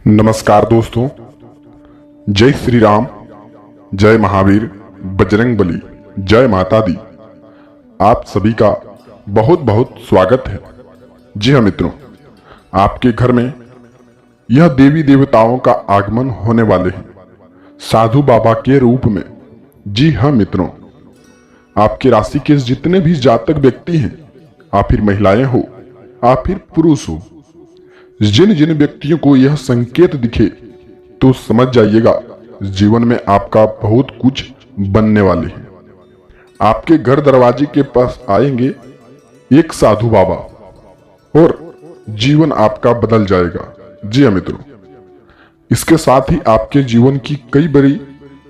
नमस्कार दोस्तों। जय श्री राम, जय महावीर, बजरंग बली, जय माता दी। आप सभी का बहुत बहुत स्वागत है। जी हाँ मित्रों, आपके घर में यह देवी देवताओं का आगमन होने वाले हैं साधु बाबा के रूप में। जी हाँ मित्रों, आपकी राशि के जितने भी जातक व्यक्ति हैं, आप फिर महिलाएं हो आप फिर पुरुष हो, जिन जिन व्यक्तियों को यह संकेत दिखे तो समझ जाइएगा जीवन में आपका बहुत कुछ बनने वाले हैं। आपके घर दरवाजे के पास आएंगे एक साधु बाबा और जीवन आपका बदल जाएगा। जी हाँ मित्रों, इसके साथ ही आपके जीवन की कई बड़ी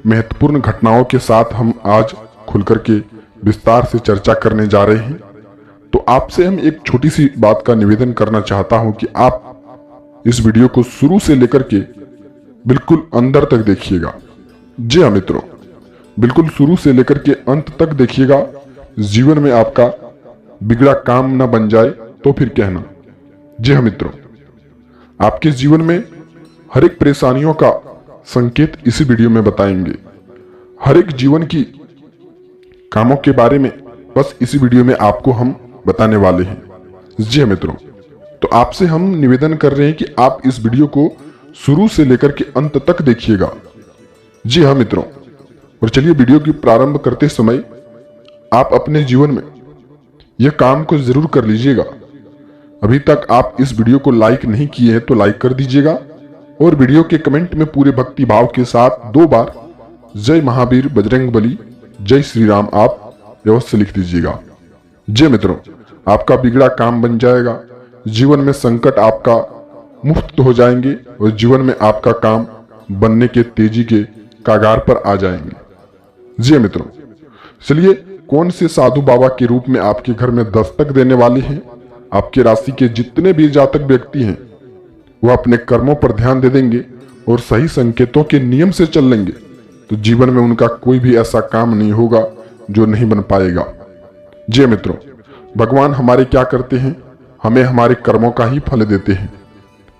महत्वपूर्ण घटनाओं के साथ हम आज खुलकर के विस्तार से चर्चा करने जा रहे हैं। तो आपसे हम एक छोटी सी बात का निवेदन करना चाहता हूं कि आप इस वीडियो को शुरू से लेकर के बिल्कुल अंदर तक देखिएगा। जी हाँ मित्रों, बिल्कुल शुरू से लेकर के अंत तक देखिएगा। जीवन में आपका बिगड़ा काम ना बन जाए तो फिर कहना। जी हाँ मित्रों, आपके जीवन में हर एक परेशानियों का संकेत इसी वीडियो में बताएंगे। हर एक जीवन की कामों के बारे में बस इसी वीडियो में आपको हम बताने वाले हैं। जी हाँ मित्रों, तो आपसे हम निवेदन कर रहे हैं कि आप इस वीडियो को शुरू से लेकर के अंत तक देखिएगा। जी हाँ मित्रों, और चलिए वीडियो की प्रारंभ करते समय आप अपने जीवन में यह काम को जरूर कर लीजिएगा। अभी तक आप इस वीडियो को लाइक नहीं किए हैं तो लाइक कर दीजिएगा और वीडियो के कमेंट में पूरे भक्ति भाव के साथ 2 बार जय महावीर, बजरंग बली, जय श्री राम आप अवश्य लिख दीजिएगा। जी मित्रों, आपका बिगड़ा काम बन जाएगा। जीवन में संकट आपका मुक्त हो जाएंगे और जीवन में आपका काम बनने के तेजी के कागार पर आ जाएंगे। जी मित्रों, चलिए कौन से साधु बाबा के रूप में आपके घर में दस्तक देने वाले हैं। आपके राशि के जितने भी जातक व्यक्ति हैं वह अपने कर्मों पर ध्यान दे देंगे और सही संकेतों के नियम से चल लेंगे तो जीवन में उनका कोई भी ऐसा काम नहीं होगा जो नहीं बन पाएगा। जी मित्रों, भगवान हमारे क्या करते हैं, हमें हमारे कर्मों का ही फल देते हैं।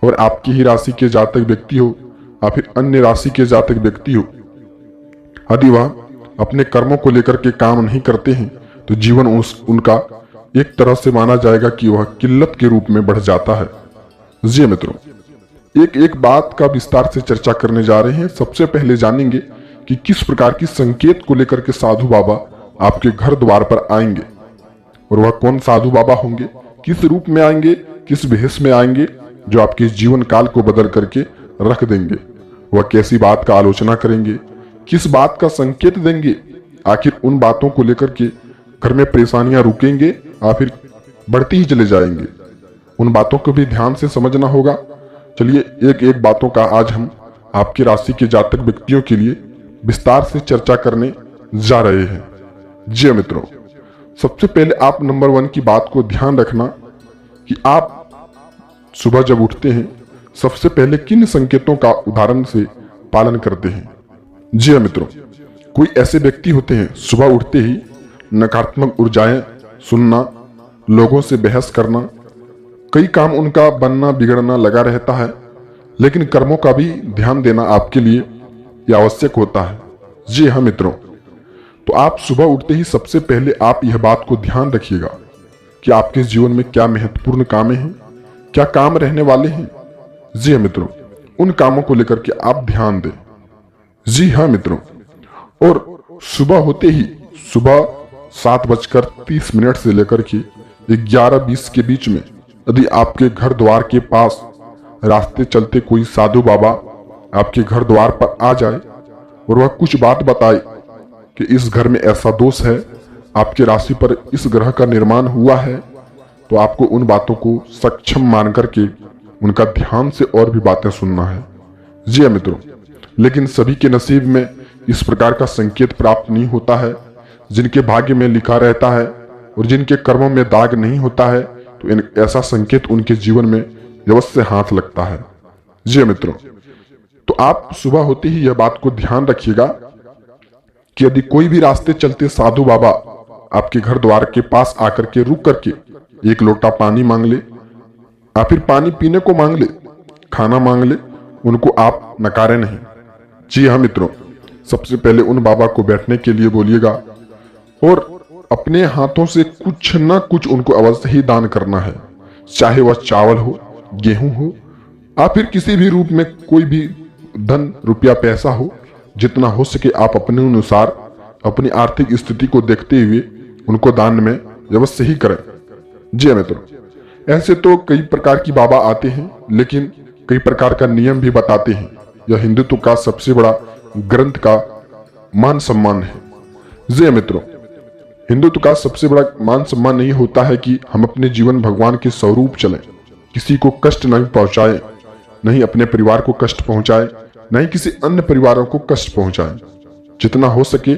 और आपकी ही राशि के जातक व्यक्ति हो या फिर अन्य राशि के जातक व्यक्ति हो, यदि वह अपने कर्मों को लेकर के काम नहीं करते हैं तो जीवन उनका एक तरह से माना जाएगा कि वह किल्लत के रूप में बढ़ जाता है। जी मित्रों, एक एक बात का विस्तार से चर्चा करने जा रहे हैं। सबसे पहले जानेंगे कि किस प्रकार की संकेत को लेकर के साधु बाबा आपके घर द्वार पर आएंगे और वह कौन साधु बाबा होंगे, किस रूप में आएंगे, किस भेष में आएंगे जो आपके जीवन काल को बदल करके रख देंगे। वह कैसी बात का आलोचना करेंगे, किस बात का संकेत देंगे, आखिर उन बातों को लेकर के घर में परेशानियां रुकेंगे या फिर बढ़ती ही चले जाएंगे। उन बातों को भी ध्यान से समझना होगा। चलिए एक एक बातों का आज हम आपकी राशि के जातक व्यक्तियों के लिए विस्तार से चर्चा करने जा रहे हैं। जी मित्रों, सबसे पहले आप नंबर 1 की बात को ध्यान रखना कि आप सुबह जब उठते हैं सबसे पहले किन संकेतों का उदाहरण से पालन करते हैं। जी हाँ मित्रों, कोई ऐसे व्यक्ति होते हैं सुबह उठते ही नकारात्मक ऊर्जाएं सुनना, लोगों से बहस करना, कई काम उनका बनना बिगड़ना लगा रहता है, लेकिन कर्मों का भी ध्यान देना आपके लिए यह आवश्यक होता है। जी हाँ मित्रों, तो आप सुबह उठते ही सबसे पहले आप यह बात को ध्यान रखिएगा कि आपके जीवन में क्या महत्वपूर्ण काम हैं, क्या काम रहने वाले हैं। जी हाँ मित्रों, उन कामों को लेकर के आप ध्यान दें। जी हाँ मित्रों, और सुबह होते ही सुबह 7:30 से लेकर के 11:20 के बीच में यदि आपके घर द्वार के पास रास्ते चलते कोई साधु बाबा आपके घर द्वार पर आ जाए और वह कुछ बात बताए कि इस घर में ऐसा दोष है, आपकी राशि पर इस ग्रह का निर्माण हुआ है, तो आपको उन बातों को सक्षम मान करके उनका ध्यान से और भी बातें सुनना है। जी हाँ मित्रों, लेकिन सभी के नसीब में इस प्रकार का संकेत प्राप्त नहीं होता है। जिनके भाग्य में लिखा रहता है और जिनके कर्मों में दाग नहीं होता है तो ऐसा संकेत उनके जीवन में अवश्य हाथ लगता है। जी हाँ मित्रों, तो आप सुबह होते ही यह बात को ध्यान रखिएगा कि यदि कोई भी रास्ते चलते साधु बाबा आपके घर द्वार के पास आकर के रुक करके एक लोटा पानी मांग ले या फिर पानी पीने को मांग ले, खाना मांग ले उनको आप नकारे नहीं। जी हाँ मित्रों, सबसे पहले उन बाबा को बैठने के लिए बोलिएगा और अपने हाथों से कुछ ना कुछ उनको अवश्य ही दान करना है, चाहे वह चावल हो, गेहूं हो, या फिर किसी भी रूप में कोई भी धन रुपया पैसा हो। जितना हो सके आप अपने अनुसार अपनी आर्थिक स्थिति को देखते हुए उनको दान में अवश्य ही करें। जी हाँ मित्रों, ऐसे तो कई प्रकार की बाबा आते हैं, लेकिन कई प्रकार का नियम भी बताते हैं। यह हिंदुत्व का सबसे बड़ा ग्रंथ का मान सम्मान है। जी हाँ मित्रों, हिंदुत्व का सबसे बड़ा मान सम्मान नहीं होता है कि हम अपने जीवन भगवान के स्वरूप चलें, किसी को कष्ट नहीं पहुंचाएं, नहीं अपने परिवार को कष्ट पहुंचाएं, नहीं किसी अन्य परिवारों को कष्ट पहुंचाएं। जितना हो सके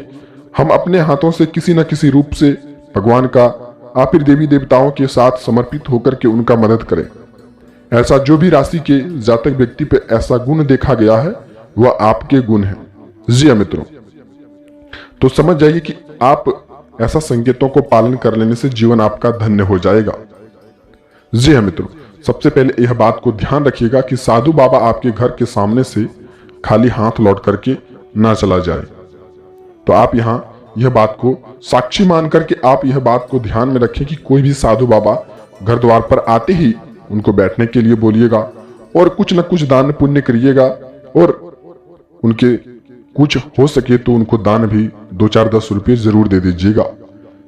हम अपने हाथों से किसी न किसी रूप से भगवान का या फिर देवी देवताओं के साथ समर्पित होकर के उनका मदद करें। ऐसा जो भी राशि के जातक व्यक्ति पे ऐसा गुण देखा गया है वह आपके गुण है। जी हाँ मित्रों, तो समझ जाइए कि आप ऐसा संकेतों को पालन कर लेने से जीवन आपका धन्य हो जाएगा। जी हाँ मित्रों, सबसे पहले यह बात को ध्यान रखिएगा कि साधु बाबा आपके घर के सामने से खाली हाथ लौट करके ना चला जाए। तो आप यहाँ यह बात को साक्षी मान करके आप यह बात को ध्यान में रखें कि कोई भी साधु बाबा घर द्वार पर आते ही उनको बैठने के लिए बोलिएगा और कुछ न कुछ दान पुण्य करिएगा और उनके कुछ हो सके तो उनको दान भी 2-4-10 रुपये जरूर दे दीजिएगा।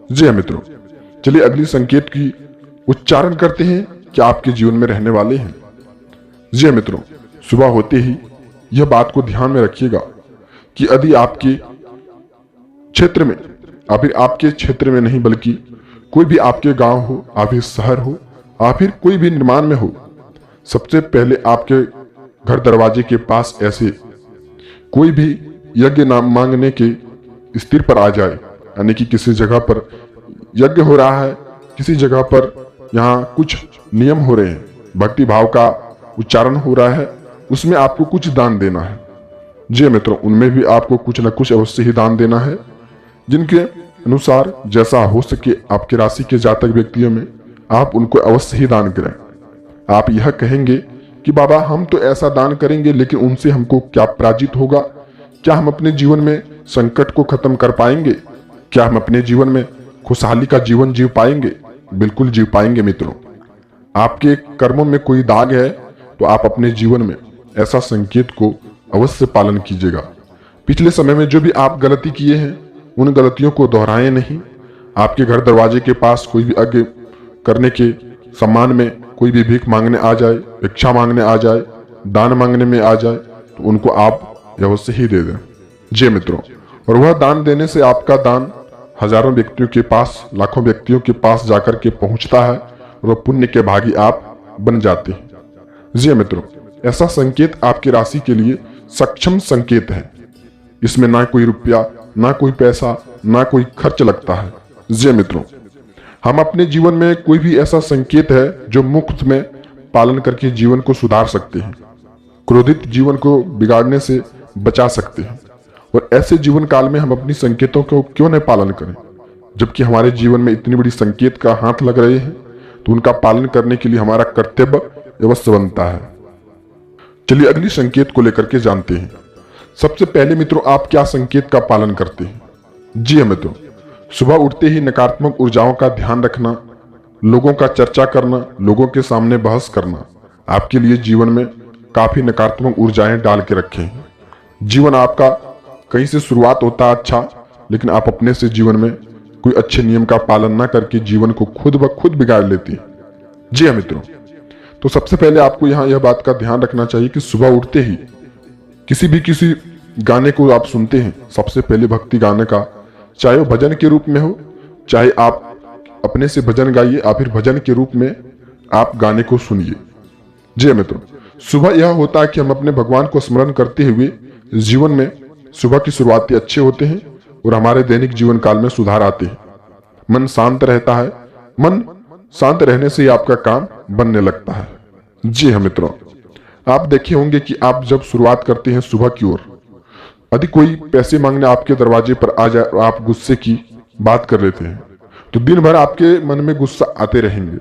जी हाँ मित्रों, चलिए अगली संकेत की उच्चारण करते हैं कि आपके जीवन में रहने वाले हैं। जी हाँ मित्रों, सुबह होते ही यह बात को ध्यान में रखिएगा कि यदि आपके क्षेत्र में, अभी आपके क्षेत्र में नहीं बल्कि कोई भी आपके गांव हो, या फिर शहर हो, या फिर कोई भी निर्माण में हो, सबसे पहले आपके घर दरवाजे के पास ऐसे कोई भी यज्ञ नाम मांगने के स्थिर पर आ जाए, यानी कि किसी जगह पर यज्ञ हो रहा है, किसी जगह पर यहाँ कुछ नियम हो रहे हैं, भक्ति भाव का उच्चारण हो रहा है, उसमें आपको कुछ दान देना है। जी मित्रों, उनमें भी आपको कुछ न कुछ अवश्य ही दान देना है, जिनके अनुसार जैसा हो सके आपके राशि के जातक व्यक्तियों में आप उनको अवश्य ही दान करें। आप यह कहेंगे कि बाबा हम तो ऐसा दान करेंगे, लेकिन उनसे हमको क्या पराजित होगा? क्या हम अपने जीवन में संकट को खत्म कर पाएंगे? क्या हम अपने जीवन में खुशहाली का जीवन जीव पाएंगे? बिल्कुल जीव पाएंगे मित्रों। आपके कर्मों में कोई दाग है तो आप अपने जीवन में ऐसा संकेत को अवश्य पालन कीजिएगा। पिछले समय में जो भी आप गलती किए हैं उन गलतियों को दोहराएं नहीं। आपके घर दरवाजे के पास कोई भी यज्ञ करने के सम्मान में कोई भी भीख मांगने आ जाए, भिक्षा मांगने आ जाए, दान मांगने में आ जाए, तो उनको आप अवश्य ही दे दें। जी मित्रों, और वह दान देने से आपका दान हजारों व्यक्तियों के पास, लाखों व्यक्तियों के पास जाकर के पहुंचता है और वह पुण्य के भागी आप बन जाते हैं। जी मित्रों, ऐसा संकेत आपकी राशि के लिए सक्षम संकेत है। इसमें ना कोई रुपया, ना कोई पैसा, ना कोई खर्च लगता है। जी मित्रों, हम अपने जीवन में कोई भी ऐसा संकेत है जो मुफ्त में पालन करके जीवन को सुधार सकते हैं, क्रोधित जीवन को बिगाड़ने से बचा सकते हैं। और ऐसे जीवन काल में हम अपनी संकेतों को क्यों न पालन करें, जबकि हमारे जीवन में इतनी बड़ी संकेत का हाथ लग रहे हैं, तो उनका पालन करने के लिए हमारा कर्तव्य अवश्य बनता है। चलिए अगली संकेत को लेकर के जानते हैं। सबसे पहले मित्रों, आप क्या संकेत का पालन करते हैं? जी हाँ मित्रों, सुबह उठते ही नकारात्मक ऊर्जाओं का ध्यान रखना, लोगों का चर्चा करना, लोगों के सामने बहस करना आपके लिए जीवन में काफी नकारात्मक ऊर्जाएं डाल के रखे हैं। जीवन आपका कहीं से शुरुआत होता है अच्छा, लेकिन आप अपने से जीवन में कोई अच्छे नियम का पालन ना करके जीवन को खुद ब खुद बिगाड़ लेते हैं। जी हाँ मित्रों, तो सबसे पहले आपको यहाँ यह बात का ध्यान रखना चाहिए कि सुबह उठते ही किसी गाने को आप सुनते हैं, सबसे पहले भक्ति गाने का, चाहे वो भजन के रूप में हो, चाहे आप अपने से भजन गाइए या फिर भजन के रूप में आप गाने को सुनिए। जी मित्रों, सुबह यह होता है कि हम अपने भगवान को स्मरण करते हुए जीवन में सुबह की शुरुआती अच्छे होते हैं और हमारे दैनिक जीवन काल में सुधार आते हैं। मन शांत रहता है, मन शांत रहने से ही आपका काम बनने लगता है। जी हाँ मित्रों, आप देखे होंगे कि आप जब शुरुआत करते हैं सुबह की ओर, यदि कोई पैसे मांगने आपके दरवाजे पर आ जाए और आप गुस्से की बात कर लेते हैं, तो दिन भर आपके मन में गुस्सा आते रहेंगे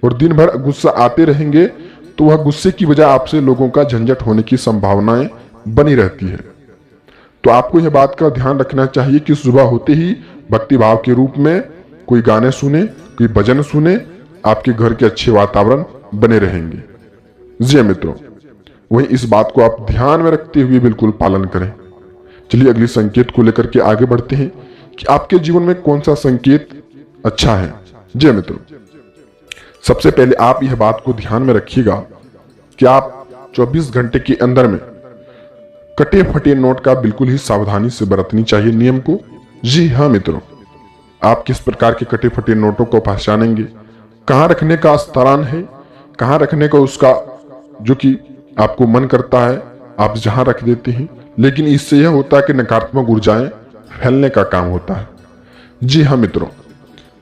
और दिन भर गुस्सा आते रहेंगे तो वह गुस्से की वजह आपसे लोगों का झंझट होने की संभावनाएं बनी रहती है। तो आपको यह बात का ध्यान रखना चाहिए कि सुबह होते ही भक्ति भाव के रूप में कोई गाने सुने, कोई भजन सुने, आपके घर के अच्छे वातावरण बने रहेंगे। जी मित्रों, वहीं इस बात को आप ध्यान में रखते हुए बिल्कुल पालन करें। चलिए अगली संकेत को लेकर के आगे बढ़ते हैं कि आपके जीवन में कौन सा संकेत अच्छा है। जी मित्रों, सबसे पहले आप यह बात को ध्यान में रखिएगा कि आप 24 घंटे के अंदर में कटे फटे नोट का बिल्कुल ही सावधानी से बरतनी चाहिए नियम को। जी हाँ मित्रों, आप किस प्रकार के कटे फटे नोटों को पहचानेंगे, कहां रखने का स्थान है, कहां रखने का उसका जो कि आपको मन करता है आप जहां रख देते हैं, लेकिन इससे यह होता है कि नकारात्मक ऊर्जाएं फैलने का काम होता है। जी हाँ मित्रों,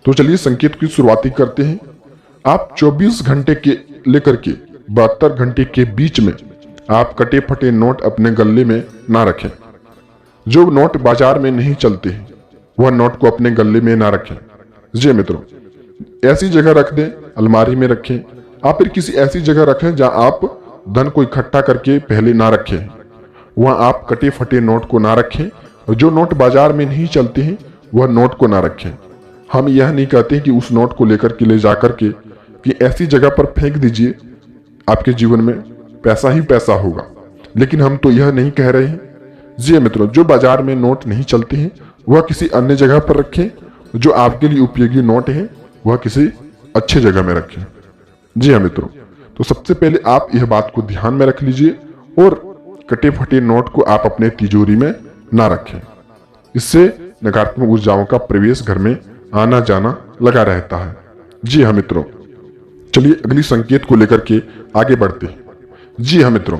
तो चलिए संकेत की शुरुआती करते हैं। आप 24 घंटे के लेकर के 72 घंटे के बीच में आप कटे फटे नोट अपने गले में ना रखें। जो नोट बाजार में नहीं चलते हैं वह नोट को अपने गले में ना रखें। जी मित्रों, ऐसी जगह रख दें, अलमारी में रखें, आप फिर किसी ऐसी जगह रखें जहां आप धन को इकट्ठा करके पहले ना रखें। वहां आप कटे फटे नोट को ना रखें और जो नोट बाजार में नहीं चलते हैं वह नोट को ना रखें। हम यह नहीं कहते कि उस नोट को लेकर के ले जाकर के कि ऐसी जगह पर फेंक दीजिए, आपके जीवन में पैसा ही पैसा होगा, लेकिन हम तो यह नहीं कह रहे हैं। जी मित्रों, जो बाजार में नोट नहीं चलते हैं वह किसी अन्य जगह पर रखें, जो आपके लिए उपयोगी नोट है वह किसी अच्छे जगह में रखें। जी हाँ मित्रों, तो सबसे पहले आप यह बात को ध्यान में रख लीजिए और कटे फटे नोट को आप अपने तिजोरी में ना रखें। इससे नकारात्मक ऊर्जाओं का प्रवेश घर में आना जाना लगा रहता है। जी हाँ मित्रों, चलिए अगली संकेत को लेकर के आगे बढ़ते हैं। जी हाँ मित्रों,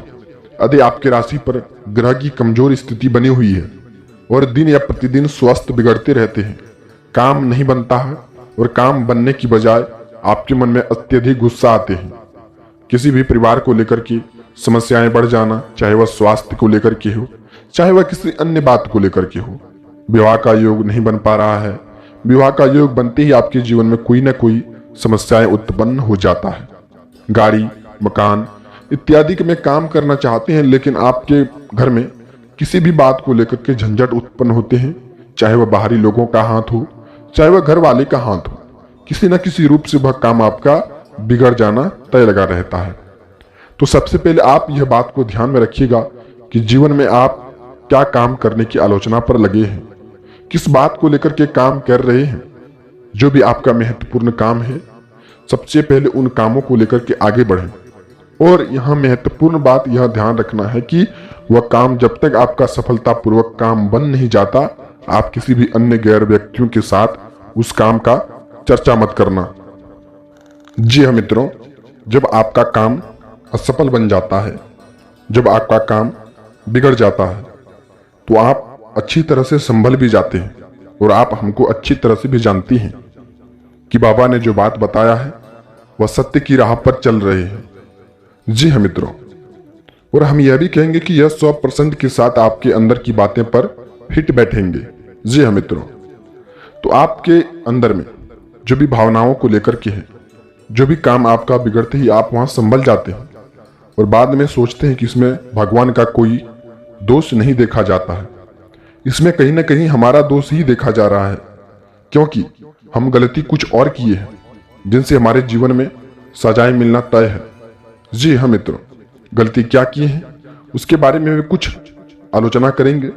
यदि आपके राशि पर ग्रह की कमजोर स्थिति बनी हुई है और दिन या प्रतिदिन स्वास्थ्य बिगड़ते रहते हैं, काम नहीं बनता है और काम बनने की बजाय आपके मन में अत्यधिक गुस्सा आते हैं, किसी भी परिवार को लेकर के समस्याएं बढ़ जाना, चाहे वह स्वास्थ्य को लेकर के हो, चाहे वह किसी अन्य बात को लेकर के हो, विवाह का योग नहीं बन पा रहा है, विवाह का योग बनते ही आपके जीवन में कोई ना कोई समस्याएं उत्पन्न हो जाता है, गाड़ी मकान इत्यादि में काम करना चाहते हैं लेकिन आपके घर में किसी भी बात को लेकर के झंझट उत्पन्न होते हैं, चाहे वह बाहरी लोगों का हाथ हो, चाहे वह घर वाले का हाथ हो, किसी न किसी रूप से वह काम आपका बिगड़ जाना तय लगा रहता है। तो सबसे पहले आप यह बात को ध्यान में रखिएगा कि जीवन में आप क्या काम करने की आलोचना पर लगे हैं, किस बात को लेकर के काम कर रहे हैं। जो भी आपका महत्वपूर्ण काम है, सबसे पहले उन कामों को लेकर के आगे बढ़ें। और यहां महत्वपूर्ण बात यह ध्यान रखना है कि वह काम जब तक आपका सफलतापूर्वक काम बन नहीं जाता, आप किसी भी अन्य गैर व्यक्तियों के साथ उस काम का चर्चा मत करना। जी हाँ मित्रों, जब आपका काम असफल बन जाता है, जब आपका काम बिगड़ जाता है, तो आप अच्छी तरह से संभल भी जाते हैं और आप हमको अच्छी तरह से भी जानती हैं कि बाबा ने जो बात बताया है वह सत्य की राह पर चल रहे हैं। जी हाँ मित्रों, और हम यह भी कहेंगे कि यह 100% के साथ आपके अंदर की बातें पर फिट बैठेंगे। जी हाँ मित्रों, तो आपके अंदर में जो भी भावनाओं को लेकर के है, जो भी काम आपका बिगड़ते ही आप वहां संभल जाते हैं और बाद में सोचते हैं कि इसमें भगवान का कोई दोष नहीं देखा जाता है, इसमें कहीं ना कहीं हमारा दोष ही देखा जा रहा है, क्योंकि हम गलती कुछ और किए हैं जिनसे हमारे जीवन में सजाएं मिलना तय है। जी हाँ मित्रों, गलती क्या की है उसके बारे में भी कुछ आलोचना करेंगे।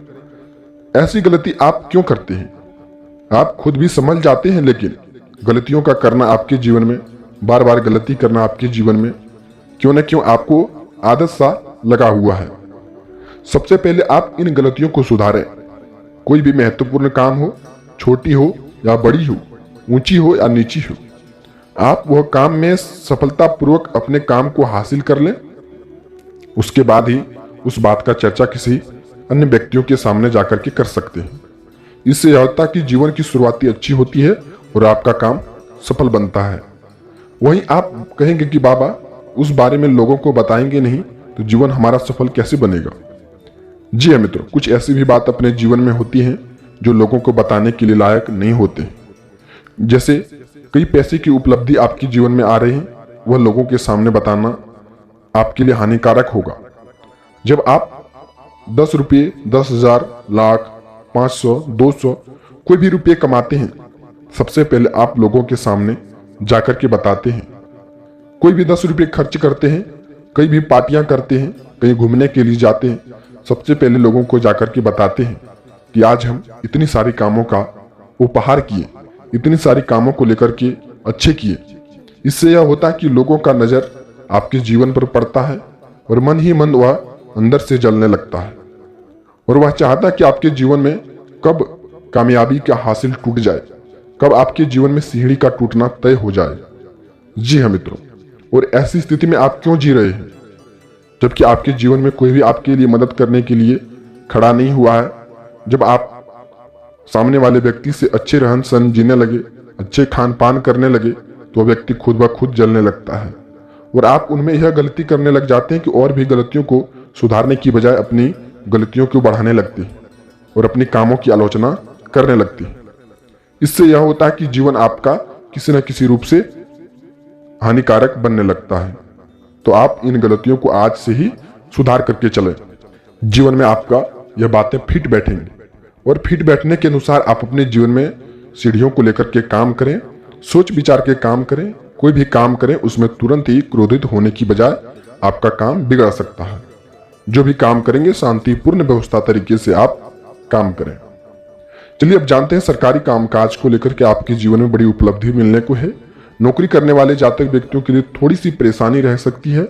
ऐसी गलती आप क्यों करते हैं, आप खुद भी समझ जाते हैं, लेकिन गलतियों का करना आपके जीवन में, बार बार गलती करना आपके जीवन में क्यों न क्यों आपको आदत सा लगा हुआ है। सबसे पहले आप इन गलतियों को सुधारें। कोई भी महत्वपूर्ण काम हो, छोटी हो या बड़ी हो, ऊंची हो या नीची हो, आप वह काम में सफलतापूर्वक अपने काम को हासिल कर लें। उसके बाद ही उस बात का चर्चा किसी अन्य व्यक्तियों के सामने जाकर के कर सकते हैं। इससे यह होता है कि जीवन की शुरुआती अच्छी होती है और आपका काम सफल बनता है। वहीं आप कहेंगे कि बाबा उस बारे में लोगों को बताएंगे नहीं तो जीवन हमारा सफल कैसे बनेगा। जी हाँ मित्रों, कुछ ऐसी भी बात अपने जीवन में होती है जो लोगों को बताने के लिए लायक नहीं होते। जैसे कई पैसे की उपलब्धि आपके जीवन में आ रही है, वह लोगों के सामने बताना आपके लिए हानिकारक होगा। जब आप 10 रुपये, 10,000, लाख, 500, 200 कोई भी रुपये कमाते हैं, सबसे पहले आप लोगों के सामने जाकर के बताते हैं। कोई भी 10 रुपये खर्च करते हैं, कई भी पार्टियां करते हैं, कहीं घूमने के लिए जाते हैं, सबसे पहले लोगों को जाकर के बताते हैं कि आज हम इतनी सारी कामों का उपहार किए, इतनी सारी कामों को लेकर के अच्छे किए। इससे यह होता है कि लोगों का नजर आपके जीवन पर पड़ता है और मन ही मन वह अंदर से जलने लगता है और वह चाहता है कि आपके जीवन में कब कामयाबी का हासिल टूट जाए, कब आपके जीवन में सीढ़ी का टूटना तय हो जाए। जी हाँ मित्रों, और ऐसी स्थिति में आप क्यों जी रहे हैं जबकि आपके जीवन में कोई भी आपके लिए मदद करने के लिए खड़ा नहीं हुआ है। जब आप सामने वाले व्यक्ति से अच्छे रहन सहन जीने लगे, अच्छे खान पान करने लगे, तो वह व्यक्ति खुद ब खुद जलने लगता है और आप उनमें यह गलती करने लग जाते हैं कि और भी गलतियों को सुधारने की बजाय अपनी गलतियों को बढ़ाने लगते हैं और अपने कामों की आलोचना करने लगते हैं। इससे यह होता है कि जीवन आपका किसी न किसी रूप से हानिकारक बनने लगता है। तो आप इन गलतियों को आज से ही सुधार करके चलें। जीवन में आपका यह बातें फिट बैठेंगी और फिट बैठने के अनुसार आप अपने जीवन में सीढ़ियों को लेकर के काम करें, सोच विचार के काम करें। कोई भी काम करें उसमें तुरंत ही क्रोधित होने की बजाय आपका काम बिगड़ सकता है। जो भी काम करेंगे शांतिपूर्ण व्यवस्था तरीके से आप काम करें। चलिए अब जानते हैं सरकारी कामकाज को लेकर के आपके जीवन में बड़ी उपलब्धि मिलने को है। नौकरी करने वाले जातक व्यक्तियों के लिए थोड़ी सी परेशानी रह सकती है,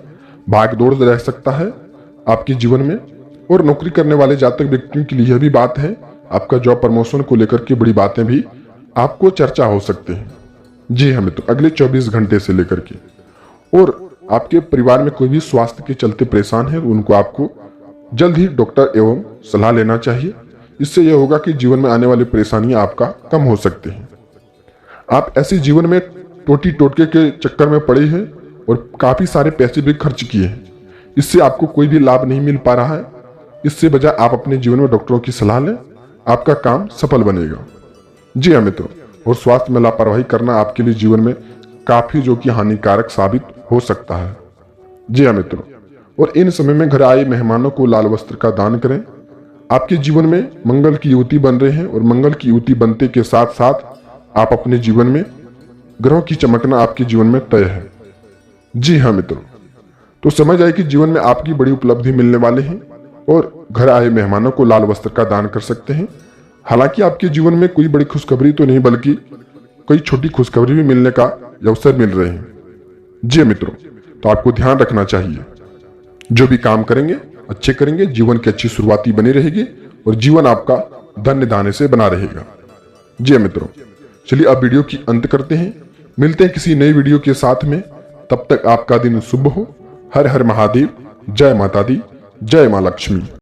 भाग दौड़ रह सकता है आपके जीवन में। और नौकरी करने वाले जातक व्यक्तियों के लिए यह भी बात है, आपका जॉब प्रमोशन को लेकर के बड़ी बातें भी आपको चर्चा हो सकते हैं। जी हाँ मित्रों, अगले 24 घंटे से लेकर के। और आपके परिवार में कोई भी स्वास्थ्य के चलते परेशान है, उनको आपको जल्द ही डॉक्टर एवं सलाह लेना चाहिए। इससे यह होगा कि जीवन में आने वाली परेशानियां आपका कम हो सकती हैं। आप ऐसे जीवन में टोटी टोटके के चक्कर में पड़े हैं और काफी सारे पैसे भी खर्च किए हैं, इससे आपको कोई भी लाभ नहीं मिल पा रहा है। इससे बजाय आप अपने जीवन में डॉक्टरों की सलाह लें, आपका काम सफल बनेगा। जी हाँ मित्रों, और स्वास्थ्य में लापरवाही करना आपके लिए जीवन में काफी जो कि हानिकारक साबित हो सकता है। जी हाँ मित्रों, और इन समय में घर आए मेहमानों को लाल वस्त्र का दान करें। आपके जीवन में मंगल की युति बन रहे हैं और मंगल की युति बनते के साथ साथ आप अपने जीवन में ग्रहों की चमकना आपके जीवन में तय है। जी हाँ मित्रों, तो समझ आए कि जीवन में आपकी बड़ी उपलब्धि मिलने वाले हैं और घर आए मेहमानों को लाल वस्त्र का दान कर सकते हैं। हालांकि आपके जीवन में कोई बड़ी खुशखबरी तो नहीं, बल्कि कई छोटी खुशखबरी भी मिलने का अवसर मिल रहे हैं। जी मित्रों, तो आपको ध्यान रखना चाहिए, जो भी काम करेंगे अच्छे करेंगे, जीवन की अच्छी शुरुआती बनी रहेगी और जीवन आपका धन्य धान्य से बना रहेगा। जी मित्रों, चलिए अब वीडियो की अंत करते हैं। मिलते हैं किसी नई वीडियो के साथ में। तब तक आपका दिन शुभ हो। हर हर महादेव। जय माता दी, जय मां लक्ष्मी।